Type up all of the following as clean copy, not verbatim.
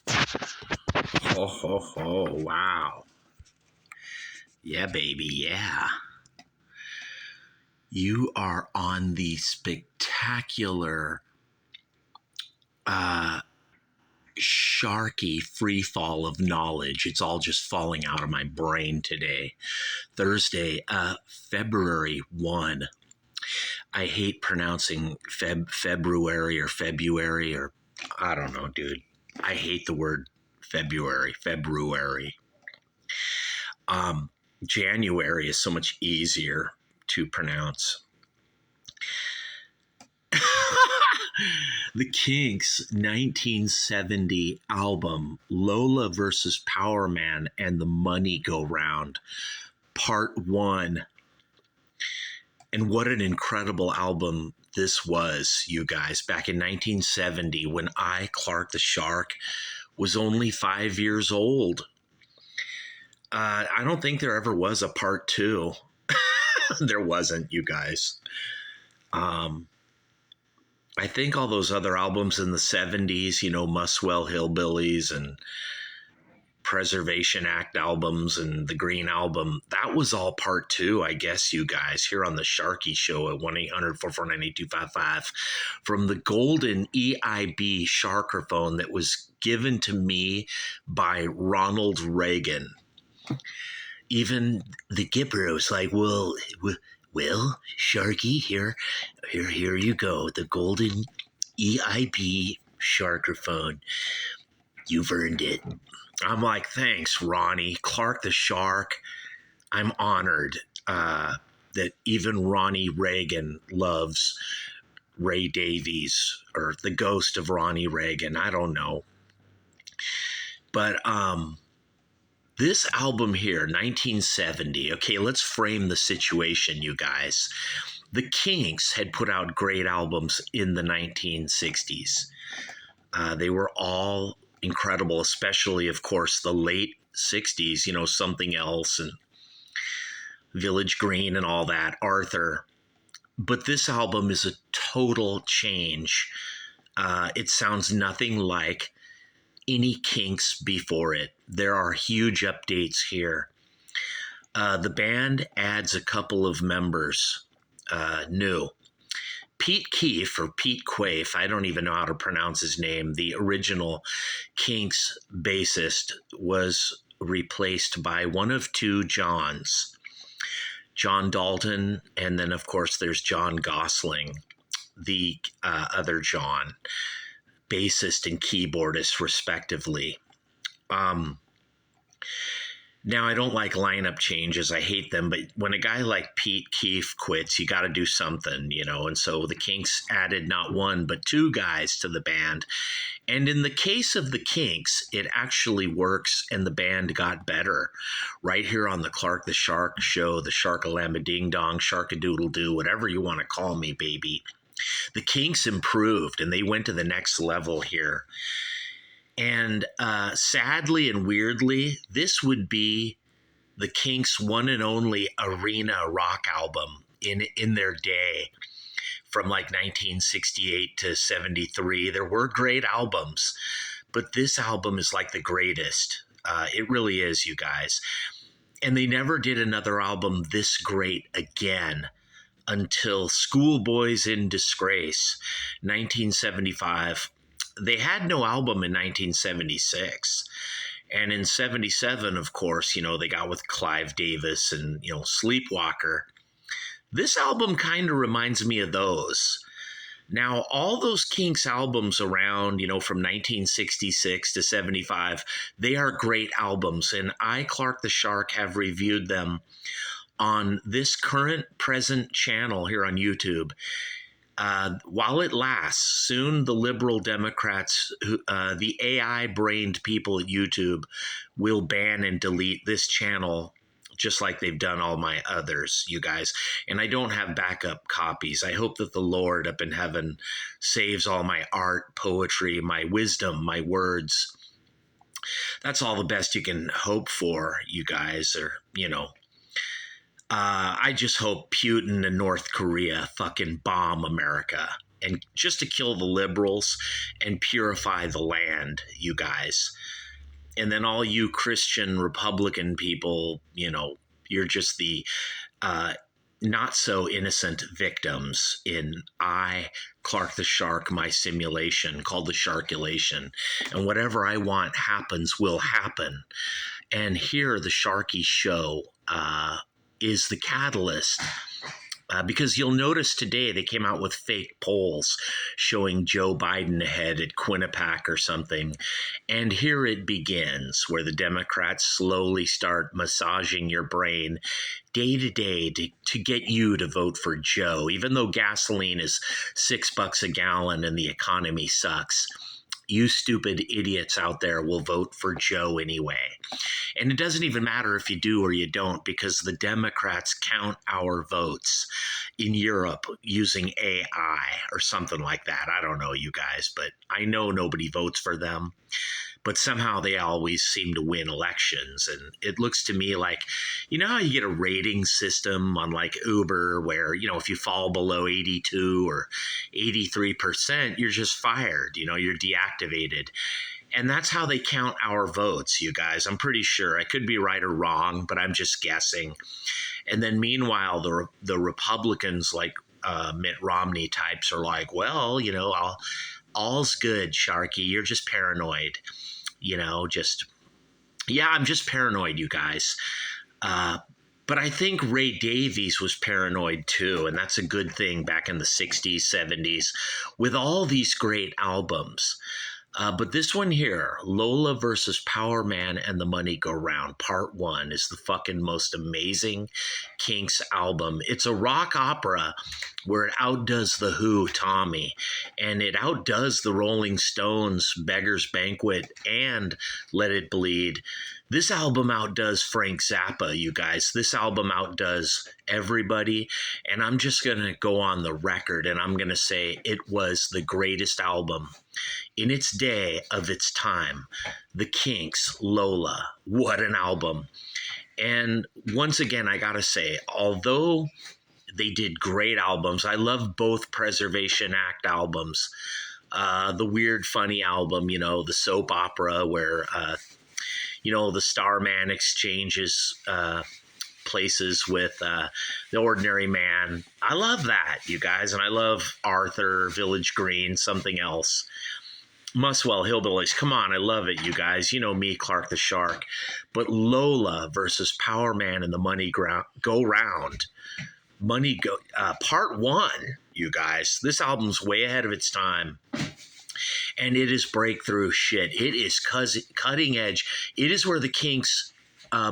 Ho, ho, ho. Wow. Yeah, baby. Yeah. You are on the spectacular, sharky free fall of knowledge. It's all just falling out of my brain today. Thursday, February 1. I hate pronouncing February or I don't know, dude. I hate the word February. January is so much easier to pronounce. The KINKS 1970 album, Lola versus Powerman and the Moneygoround, Part 1. And what an incredible album this was, you guys. Back in 1970, when I, Clark the Shark, was only 5 years old. I don't think there ever was a part 2. There wasn't, you guys. I think all those other albums in the 70s, Muswell Hillbillies and Preservation Act albums and the Green Album, that was all part 2, I guess, you guys, here on the Sharky Show at 1-800-449-8255 from the golden EIB Sharkerphone that was given to me by Ronald Reagan. Even the Gipper was like, well, Sharky, here you go, the golden EIB Sharkerphone. You've earned it. I'm like, thanks, Ronnie. Clark the Shark. I'm honored that even Ronnie Reagan loves Ray Davies, or the ghost of Ronnie Reagan. I don't know. But this album here, 1970, okay, let's frame the situation, you guys. The KINKS had put out great albums in the 1960s. They were all incredible, especially, of course, the late 60s, Something Else and Village Green and all that, Arthur. But this album is a total change. It sounds nothing like any KINKS before it. There are huge updates here. The band adds a couple of members new. Pete Keefe, or Pete Quaife, I don't even know how to pronounce his name, the original KINKS bassist, was replaced by one of two Johns. John Dalton, and then, of course, there's John Gosling, the other John, bassist and keyboardist, respectively. Now, I don't like lineup changes. I hate them. But when a guy like Pete Keefe quits, you got to do something, And so the KINKS added not one, but two guys to the band. And in the case of the KINKS, it actually works, and the band got better. Right here on the Clark the Shark Show, the Sharkalamba Ding Dong, Sharkadoodle Doo, whatever you want to call me, baby. The KINKS improved, and they went to the next level here. And sadly and weirdly, this would be the KINKS' one and only arena rock album in their day, from like 1968 to 73. There were great albums, but this album is like the greatest. It really is, you guys. And they never did another album this great again until Schoolboys in Disgrace, 1975. They had no album in 1976. And in 77, of course, they got with Clive Davis and, Sleepwalker. This album kind of reminds me of those. Now, all those KINKS albums around, from 1966 to 75, they are great albums. And I, Clark the Shark, have reviewed them on this present channel here on YouTube. While it lasts, soon the liberal Democrats, the AI-brained people at YouTube, will ban and delete this channel, just like they've done all my others, you guys. And I don't have backup copies. I hope that the Lord up in heaven saves all my art, poetry, my wisdom, my words. That's all the best you can hope for, you guys, or, I just hope Putin and North Korea fucking bomb America. and just to kill the liberals and purify the land, you guys. And then all you Christian Republican people, you're just the uh, not so innocent victims in Clark the Shark, my simulation called the Sharkulation. And whatever I want happens will happen. And here, the Sharky Show is the catalyst. Because you'll notice today they came out with fake polls showing Joe Biden ahead at Quinnipiac or something. And here it begins, where the Democrats slowly start massaging your brain day to day to get you to vote for Joe, even though gasoline is $6 a gallon and the economy sucks. You stupid idiots out there will vote for Joe anyway. And it doesn't even matter if you do or you don't, because the Democrats count our votes in Europe using AI or something like that. I don't know, you guys, but I know nobody votes for them. But somehow they always seem to win elections. And it looks to me like, how you get a rating system on like Uber where, if you fall below 82 or 83%, you're just fired, you're deactivated. And that's how they count our votes, you guys. I'm pretty sure. I could be right or wrong, but I'm just guessing. And then meanwhile, the Republicans like Mitt Romney types are like, well, all's good, Sharky. You're just paranoid. I'm just paranoid, you guys. But I think Ray Davies was paranoid too, and that's a good thing back in the 60s, 70s, with all these great albums. But this one here, Lola versus Powerman and the Moneygoround, Part 1, is the fucking most amazing KINKS album. It's a rock opera where it outdoes The Who, Tommy, and it outdoes the Rolling Stones, Beggar's Banquet, and Let It Bleed. This album outdoes Frank Zappa, you guys. This album outdoes everybody, and I'm just going to go on the record, and I'm going to say it was the greatest album in its day of its time. The KINKS, Lola, what an album. And once again, I got to say, although they did great albums, I love both Preservation Act albums. The Weird Funny album, the soap opera where, the Starman exchanges places with the ordinary man. I love that, you guys. And I love Arthur, Village Green, Something Else. Muswell Hillbillies. Come on, I love it, you guys. You know me, Clark the Shark. But Lola versus Powerman and the Moneygoround. Part 1, you guys. This album's way ahead of its time. And it is breakthrough shit. It is cutting edge. It is where the KINKS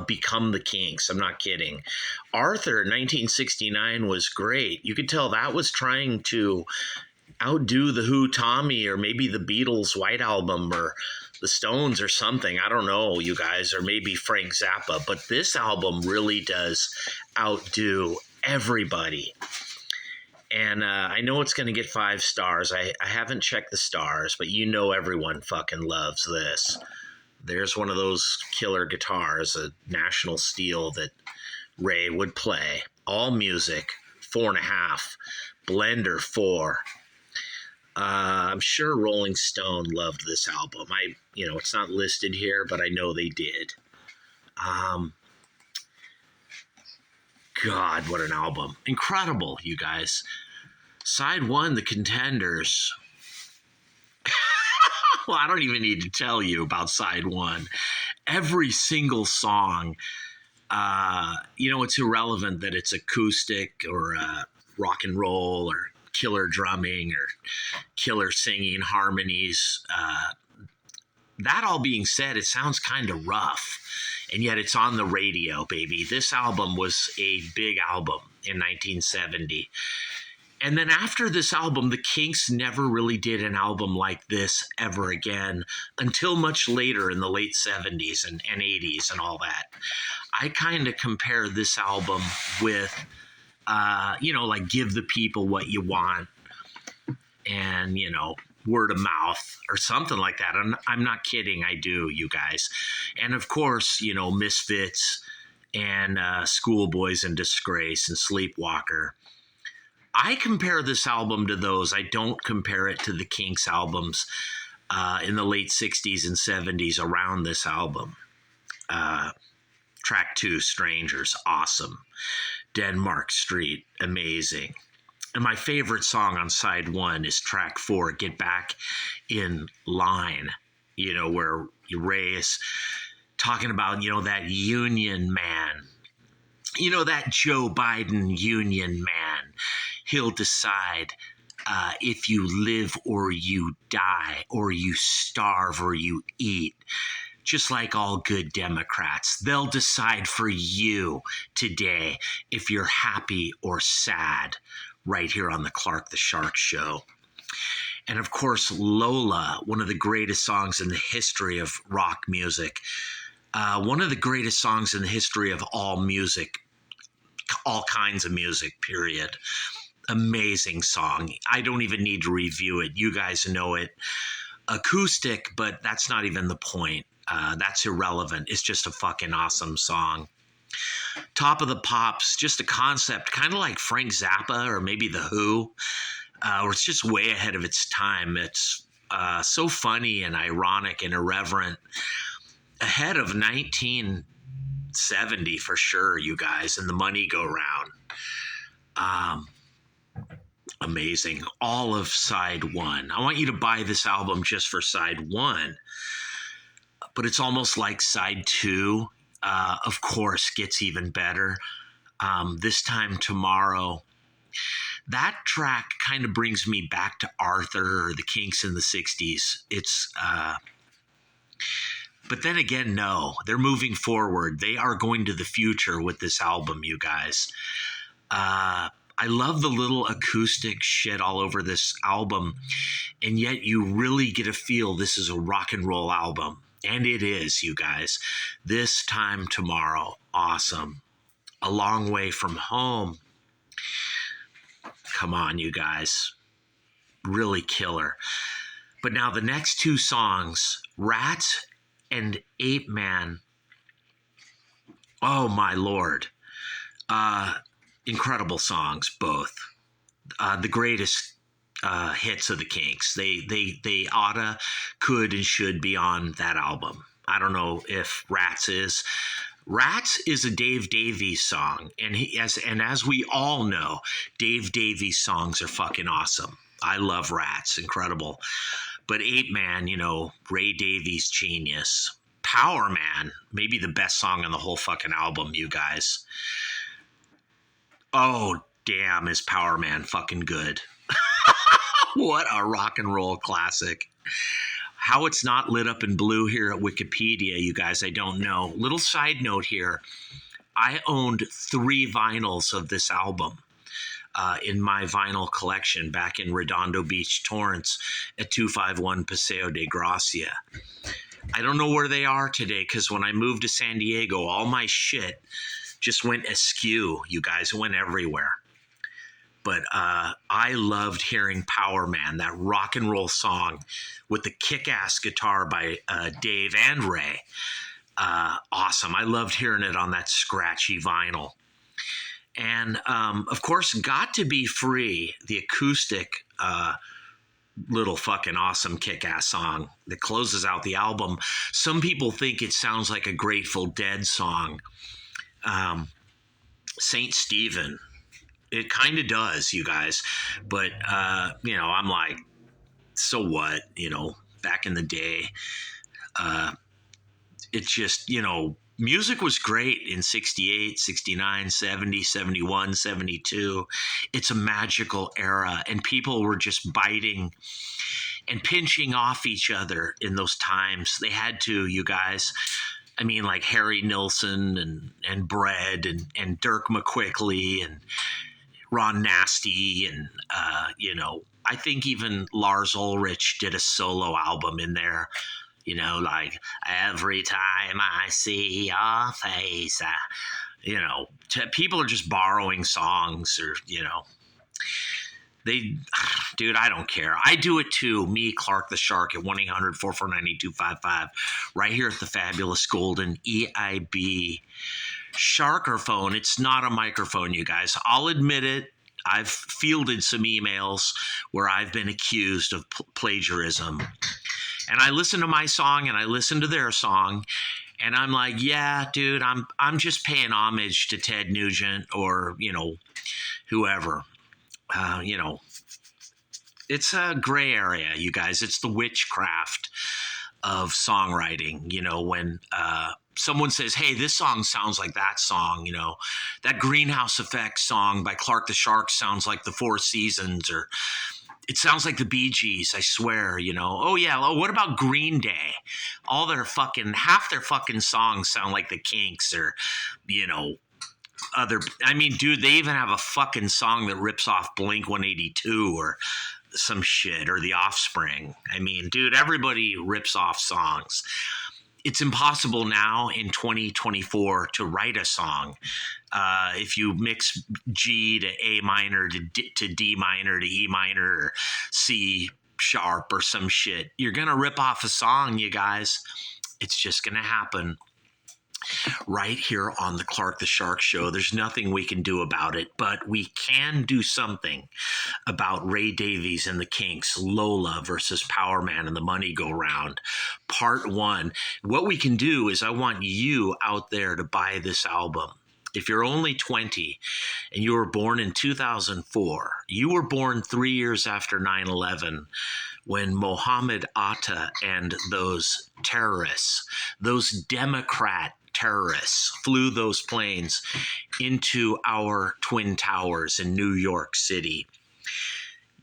become the KINKS. I'm not kidding. Arthur, 1969, was great. You could tell that was trying to outdo the Who, Tommy, or maybe the Beatles' White Album, or the Stones, or something. I don't know, you guys, or maybe Frank Zappa. But this album really does outdo everybody. And I know it's going to get 5 stars. I haven't checked the stars, but everyone fucking loves this. There's one of those killer guitars, a National Steel that Ray would play. All music, 4.5. Blender, 4. I'm sure Rolling Stone loved this album. It's not listed here, but I know they did. God, what an album. Incredible, you guys. Side 1, The Contenders. Well, I don't even need to tell you about Side 1. Every single song, it's irrelevant that it's acoustic or rock and roll or killer drumming or killer singing harmonies. That all being said, it sounds kind of rough. And yet it's on the radio, baby. This album was a big album in 1970. And then after this album, the KINKS never really did an album like this ever again until much later in the late 70s and 80s and all that. I kind of compare this album with, like Give the People What You Want and, Word of Mouth or something like that. I'm not kidding. I do, you guys. And of course, Misfits and Schoolboys in Disgrace and Sleepwalker. I compare this album to those. I don't compare it to the Kinks albums in the late 60s and 70s around this album. Track 2, Strangers, awesome. Denmark Street, amazing. And my favorite song on side 1 is track 4, Get Back in Line, where Ray is talking about, that union man, that Joe Biden union man. He'll decide if you live or you die, or you starve or you eat. Just like all good Democrats, they'll decide for you today if you're happy or sad, right here on the Clark the Shark Show. And of course, Lola, one of the greatest songs in the history of rock music, one of the greatest songs in the history of all music, all kinds of music, period. Amazing song. I don't even need to review it. You guys know it. Acoustic, but that's not even the point. That's irrelevant. It's just a fucking awesome song. Top of the Pops, just a concept, kind of like Frank Zappa or maybe The Who, or it's just way ahead of its time. It's so funny and ironic and irreverent. Ahead of 1970 for sure, you guys, and the Moneygoround. Amazing. All of side 1. I want you to buy this album just for side 1. But it's almost like side 2, of course, gets even better. This Time Tomorrow. That track kind of brings me back to Arthur or the Kinks in the 60s. It's, but then again, no, they're moving forward. They are going to the future with this album, you guys. I love the little acoustic shit all over this album, and yet you really get a feel this is a rock and roll album. And it is, you guys. This Time Tomorrow, awesome. A Long Way From Home. Come on, you guys. Really killer. But now the next 2 songs, Rats and Ape Man. Oh, my Lord. Incredible songs, both. The greatest hits of the Kinks. They oughta, could, and should be on that album. I don't know if Rats is. Rats is a Dave Davies song, and as we all know, Dave Davies songs are fucking awesome. I love Rats, incredible. But Ape Man, Ray Davies, genius. Powerman, maybe the best song on the whole fucking album, you guys. Oh, damn, is Powerman fucking good. What a rock and roll classic. How it's not lit up in blue here at Wikipedia, you guys, I don't know. Little side note here. I owned 3 vinyls of this album in my vinyl collection back in Redondo Beach, Torrance at 251 Paseo de Gracia. I don't know where they are today because when I moved to San Diego, all my shit just went askew, you guys. It went everywhere. But I loved hearing Powerman, that rock and roll song with the kick-ass guitar by Dave and Ray. Awesome. I loved hearing it on that scratchy vinyl. And, of course, Got to Be Free, the acoustic little fucking awesome kick-ass song that closes out the album. Some people think it sounds like a Grateful Dead song. St. Stephen. It kind of does, you guys. But, I'm like, so what? Back in the day, it's just, music was great in 68, 69, 70, 71, 72. It's a magical era, and people were just biting and pinching off each other in those times. They had to, you guys. I mean, like Harry Nilsson and Bread and Dirk McQuickley and Ron Nasty and, I think even Lars Ulrich did a solo album in there, like every time I see your face, people are just borrowing songs or, dude, I don't care. I do it too. Me, Clark the Shark at 1-800-449-8255 right here at the fabulous golden EIB Sharker phone. It's not a microphone, you guys. I'll admit it. I've fielded some emails where I've been accused of plagiarism. And I listen to my song and I listen to their song, and I'm like, yeah, dude, I'm just paying homage to Ted Nugent or, whoever. It's a gray area, you guys. It's the witchcraft of songwriting. When someone says, hey, this song sounds like that song, that Greenhouse Effect song by Clark the Shark sounds like the Four Seasons, or it sounds like the Bee Gees, I swear, Oh, yeah. Oh, what about Green Day? Half their fucking songs sound like the Kinks, or, dude, they even have a fucking song that rips off Blink 182 or some shit, or The Offspring. Dude, everybody rips off songs. It's impossible now in 2024 to write a song. If you mix G to A minor to D minor to E minor or C sharp or some shit, you're going to rip off a song, you guys. It's just going to happen. Right here on the Clark the Shark Show. There's nothing we can do about it, but we can do something about Ray Davies and the Kinks, Lola versus Powerman and the Moneygoround, Part 1. What we can do is I want you out there to buy this album. If you're only 20 and you were born in 2004, you were born 3 years after 9/11, when Mohammed Atta and those terrorists, those Democrat terrorists, flew those planes into our Twin Towers in New York City.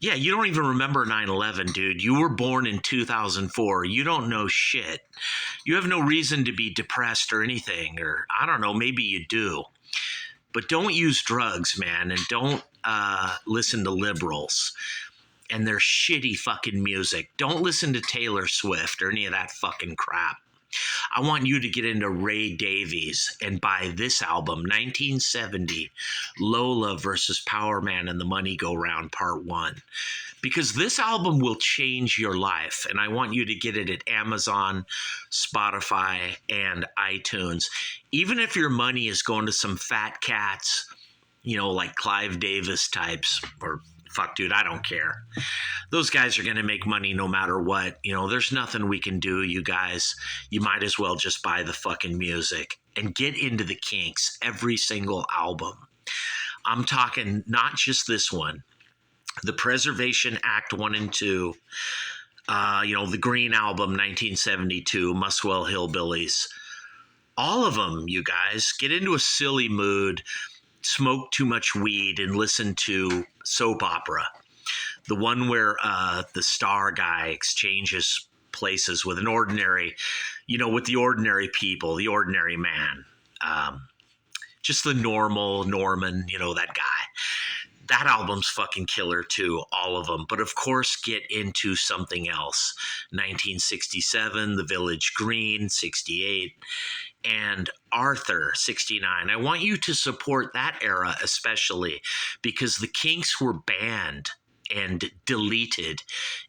Yeah, you don't even remember 9/11, dude. You were born in 2004. You don't know shit. You have no reason to be depressed or anything, or I don't know, maybe you do. But don't use drugs, man, and don't listen to liberals and their shitty fucking music. Don't listen to Taylor Swift or any of that fucking crap. I want you to get into Ray Davies and buy this album, 1970, Lola versus Powerman and the Moneygoround Part 1. Because this album will change your life, and I want you to get it at Amazon, Spotify, and iTunes. Even if your money is going to some fat cats, like Clive Davis types, or fuck, dude, I don't care. Those guys are going to make money no matter what. There's nothing we can do, you guys. You might as well just buy the fucking music and get into the Kinks, every single album. I'm talking not just this one. The Preservation Act 1 and 2, the Green Album, 1972, Muswell Hillbillies. All of them, you guys. Get into a silly mood, smoke too much weed, and listen to soap opera. The one where the star guy exchanges places with an ordinary, with the ordinary people, the ordinary man. Just the normal Norman, that guy. That album's fucking killer too, all of them. But of course, get into something else. 1967, The Village Green, 68, and Arthur, 69. I want you to support that era especially because the Kinks were banned and deleted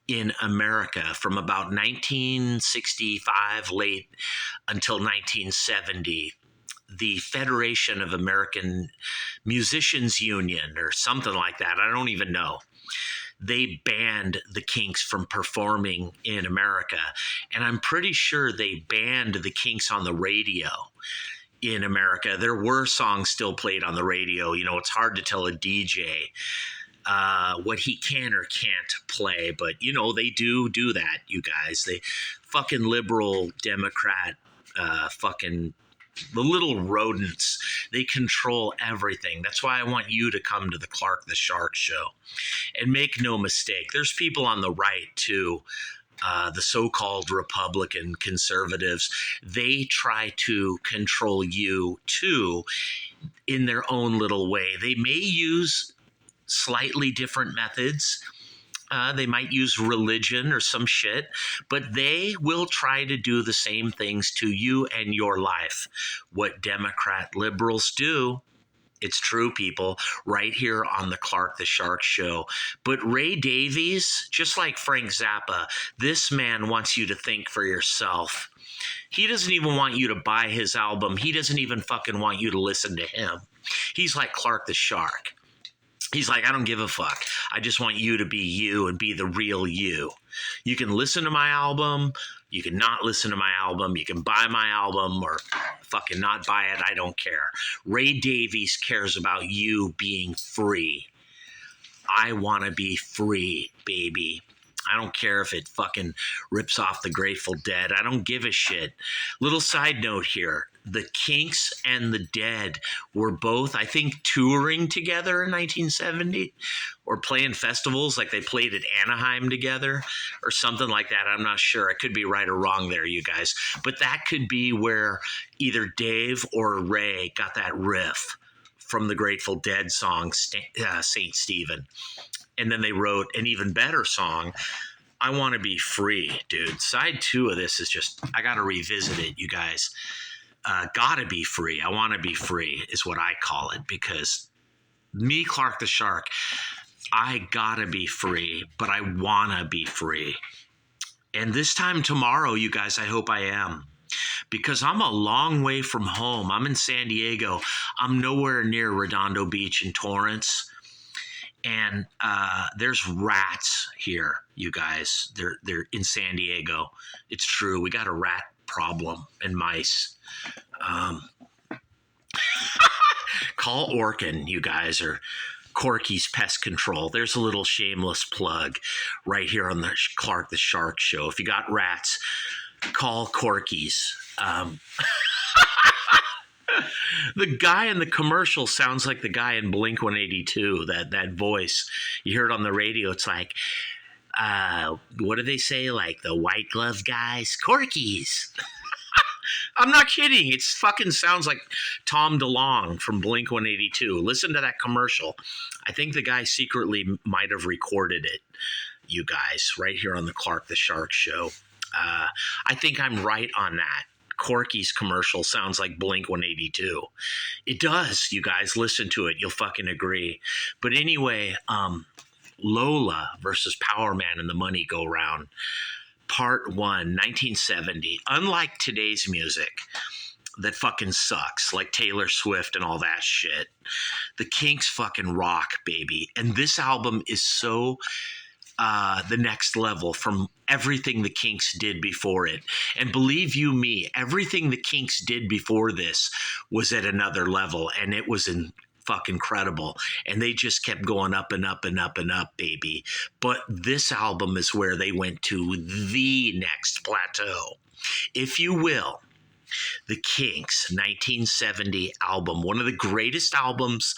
in America from about 1965 late until 1970. The Federation of American Musicians Union or something like that, I don't even know, they banned the Kinks from performing in America. And I'm pretty sure they banned the Kinks on the radio in America. There were songs still played on the radio. It's hard to tell a DJ what he can or can't play, but they do that, you guys. They fucking liberal Democrat fucking the little rodents, they control everything. That's why I want you to come to the Clark the Shark Show. And make no mistake, there's people on the right too, the so-called Republican conservatives. They try to control you too in their own little way. They may use slightly different methods. They might use religion or some shit, but they will try to do the same things to you and your life. What Democrat liberals do, it's true, people, right here on the Clark the Shark Show. But Ray Davies, just like Frank Zappa, this man wants you to think for yourself. He doesn't even want you to buy his album. He doesn't even fucking want you to listen to him. He's like Clark the Shark. He's like, I don't give a fuck. I just want you to be you and be the real you. You can listen to my album. You can not listen to my album. You can buy my album or fucking not buy it. I don't care. Ray Davies cares about you being free. I want to be free, baby. I don't care if it fucking rips off the Grateful Dead. I don't give a shit. Little side note here. The Kinks and the Dead were both, I think, touring together in 1970 or playing festivals, like they played at Anaheim together or something like that. I'm not sure. I could be right or wrong there, you guys. But that could be where either Dave or Ray got that riff from the Grateful Dead song, St. Stephen. And then they wrote an even better song, I Want to Be Free, dude. Side 2 of this is just, I got to revisit it, you guys. Gotta be free. I want to be free is what I call it, because me, Clark the Shark, I gotta be free, but I want to be free. And this time tomorrow, you guys, I hope I am. Because I'm a long way from home. I'm in San Diego. I'm nowhere near Redondo Beach and Torrance. And there's rats here, you guys. They're in San Diego. It's true. We got a rat problem and mice. Call Orkin, you guys, or Corky's Pest Control. There's a little shameless plug right here on the Clark the Shark Show. If you got rats, call Corky's. The guy in the commercial sounds like the guy in Blink 182, that voice. You hear it on the radio. It's like, what do they say? Like the white glove guys? Corky's. I'm not kidding. It fucking sounds like Tom DeLonge from Blink 182. Listen to that commercial. I think the guy secretly might have recorded it, you guys, right here on the Clark the Shark Show. I think I'm right on that. Corky's commercial sounds like Blink 182. It does, you guys. Listen to it. You'll fucking agree. But anyway, Lola versus Powerman in the Moneygoround. Part 1, 1970. Unlike today's music that fucking sucks, like Taylor Swift and all that shit, the Kinks fucking rock, baby. And this album is so the next level from everything the Kinks did before it. And believe you me, everything the Kinks did before this was at another level, and it was fucking incredible. And they just kept going up and up and up and up, baby. But this album is where they went to the next plateau, if you will. The Kinks 1970 album, one of the greatest albums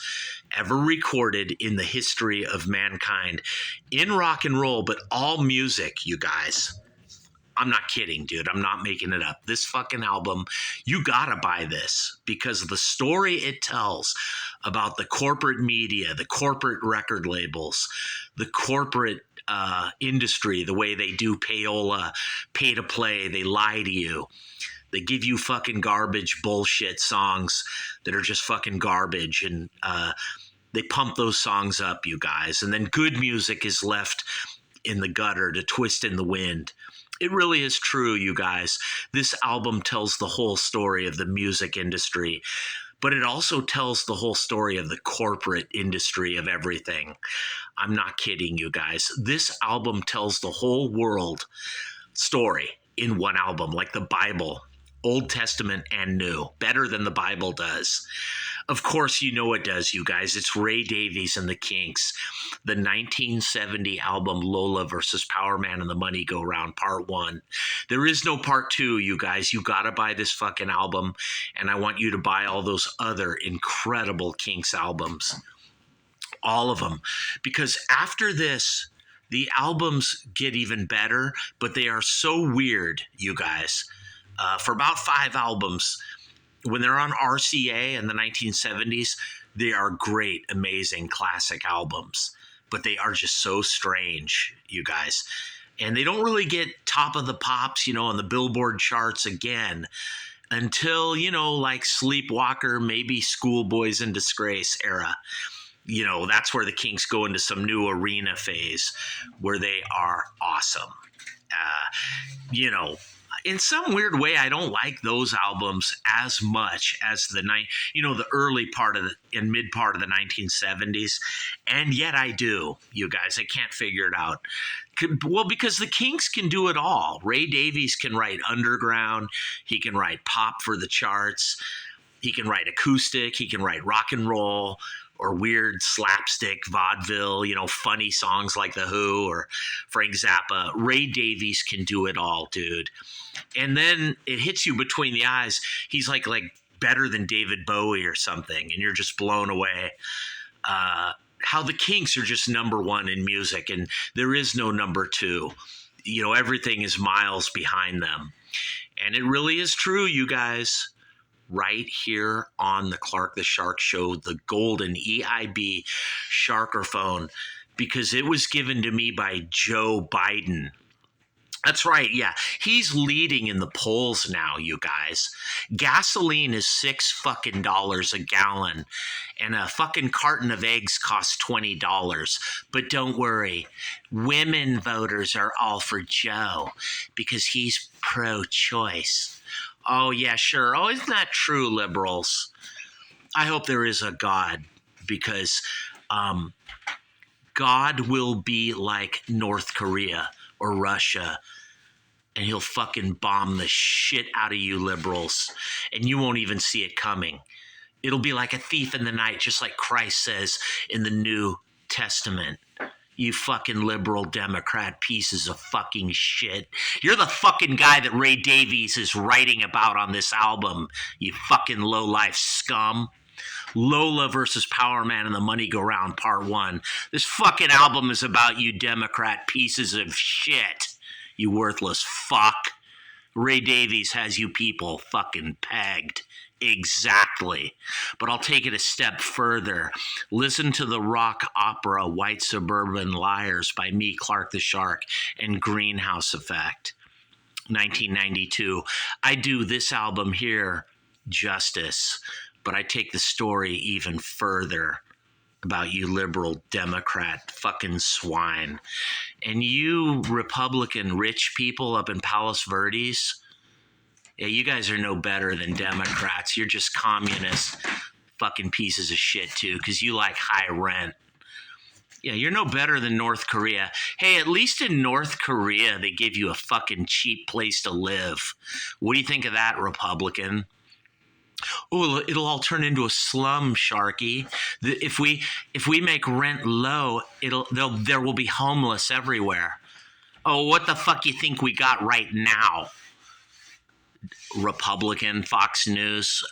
ever recorded in the history of mankind in rock and roll, but all music, you guys. I'm not kidding, dude. I'm not making it up. This fucking album, you gotta buy this, because the story it tells about the corporate media, the corporate record labels, the corporate industry, the way they do payola, pay to play, they lie to you. They give you fucking garbage bullshit songs that are just fucking garbage, and they pump those songs up, you guys. And then good music is left in the gutter to twist in the wind. It really is true, you guys. This album tells the whole story of the music industry, but it also tells the whole story of the corporate industry of everything. I'm not kidding, you guys. This album tells the whole world story in one album, like the Bible, Old Testament and New, better than the Bible does. Of course, you know it does, you guys. It's Ray Davies and the Kinks, the 1970 album Lola versus Powerman and the Moneygoround, Part 1. There is no Part 2, you guys. You got to buy this fucking album, and I want you to buy all those other incredible Kinks albums, all of them, because after this, the albums get even better, but they are so weird, you guys. For about 5 albums, when they're on RCA in the 1970s, they are great, amazing, classic albums. But they are just so strange, you guys. And they don't really get top of the pops, on the Billboard charts again until, like Sleepwalker, maybe Schoolboys in Disgrace era. That's where the Kinks go into some new arena phase where they are awesome. in some weird way, I don't like those albums as much as the early part of and mid part of the 1970s, and yet I do. You guys, I can't figure it out. Well, because the Kinks can do it all. Ray Davies can write underground. He can write pop for the charts. He can write acoustic. He can write rock and roll or weird slapstick vaudeville, funny songs like The Who or Frank Zappa. Ray Davies can do it all, dude. And then it hits you between the eyes. He's like better than David Bowie or something, and you're just blown away. How the Kinks are just number one in music, and there is no number two. Everything is miles behind them. And it really is true, you guys. Right here on the Clark the Shark Show, the golden EIB Sharkerphone, because it was given to me by Joe Biden. That's right, yeah. He's leading in the polls now, you guys. Gasoline is $6 a gallon, and a fucking carton of eggs costs $20. But don't worry, women voters are all for Joe because he's pro-choice. Oh, yeah, sure. Oh, isn't that true, liberals? I hope there is a God, because God will be like North Korea or Russia, and he'll fucking bomb the shit out of you liberals, and you won't even see it coming. It'll be like a thief in the night, just like Christ says in the New Testament. You fucking liberal Democrat pieces of fucking shit. You're the fucking guy that Ray Davies is writing about on this album, you fucking low-life scum. Lola versus Powerman and the Moneygoround Part 1. This fucking album is about you Democrat pieces of shit. You worthless fuck. Ray Davies has you people fucking pegged. Exactly. But I'll take it a step further. Listen to the rock opera White Suburban Liars by me, Clark the Shark, and Greenhouse Effect, 1992. I do this album here justice, but I take the story even further about you liberal Democrat fucking swine. And you Republican rich people up in Palos Verdes, yeah, you guys are no better than Democrats. You're just communist fucking pieces of shit, too, because you like high rent. Yeah, you're no better than North Korea. Hey, at least in North Korea, they give you a fucking cheap place to live. What do you think of that, Republican? Oh, it'll all turn into a slum, Sharky. If we make rent low, there will be homeless everywhere. Oh, what the fuck you think we got right now? Republican, Fox News,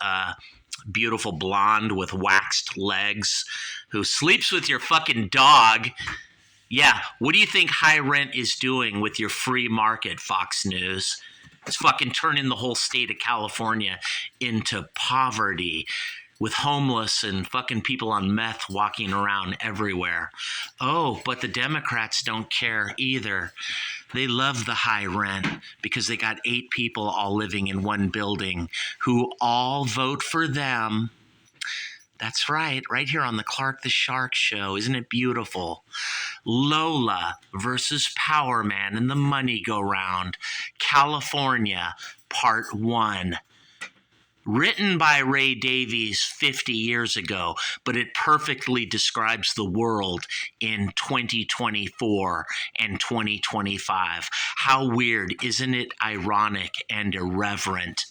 beautiful blonde with waxed legs who sleeps with your fucking dog. Yeah, what do you think high rent is doing with your free market, Fox News? It's fucking turning the whole state of California into poverty with homeless and fucking people on meth walking around everywhere. Oh, but the Democrats don't care either. They love the high rent because they got 8 people all living in one building who all vote for them. That's right here on the Clark the Shark Show. Isn't it beautiful? Lola versus Powerman and the Moneygoround, California, Part 1. Written by Ray Davies 50 years ago, but it perfectly describes the world in 2024 and 2025. How weird, isn't it ironic and irreverent?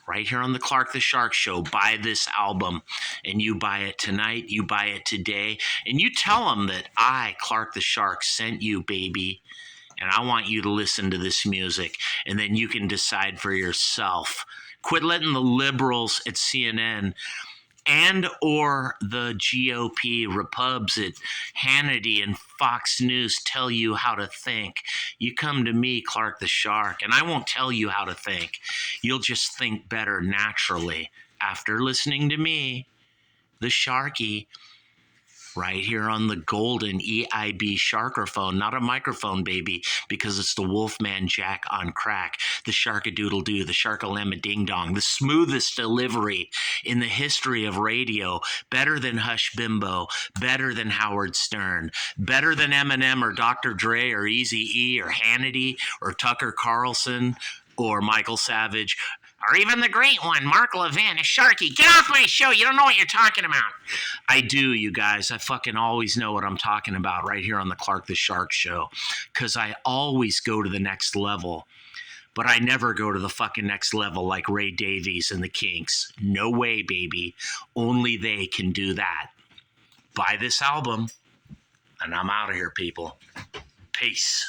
Right here on the Clark the Shark Show, buy this album, and you buy it tonight, you buy it today, and you tell them that I, Clark the Shark, sent you, baby, and I want you to listen to this music, and then you can decide for yourself. Quit letting the liberals at CNN and or the GOP repubs at Hannity and Fox News tell you how to think. You come to me, Clark the Shark, and I won't tell you how to think. You'll just think better naturally after listening to me, the Sharky, right here on the golden EIB Sharkerphone, not a microphone, baby, because it's the Wolfman Jack on crack, the Sharkadoodle-doo, the Sharkalamma-ding-dong, the smoothest delivery in the history of radio, better than Hush Bimbo, better than Howard Stern, better than Eminem or Dr. Dre or Eazy-E or Hannity or Tucker Carlson or Michael Savage, or even the great one, Mark Levin, a Sharky. Get off my show. You don't know what you're talking about. I do, you guys. I fucking always know what I'm talking about right here on the Clark the Shark show, because I always go to the next level. But I never go to the fucking next level like Ray Davies and the Kinks. No way, baby. Only they can do that. Buy this album, and I'm out of here, people. Peace.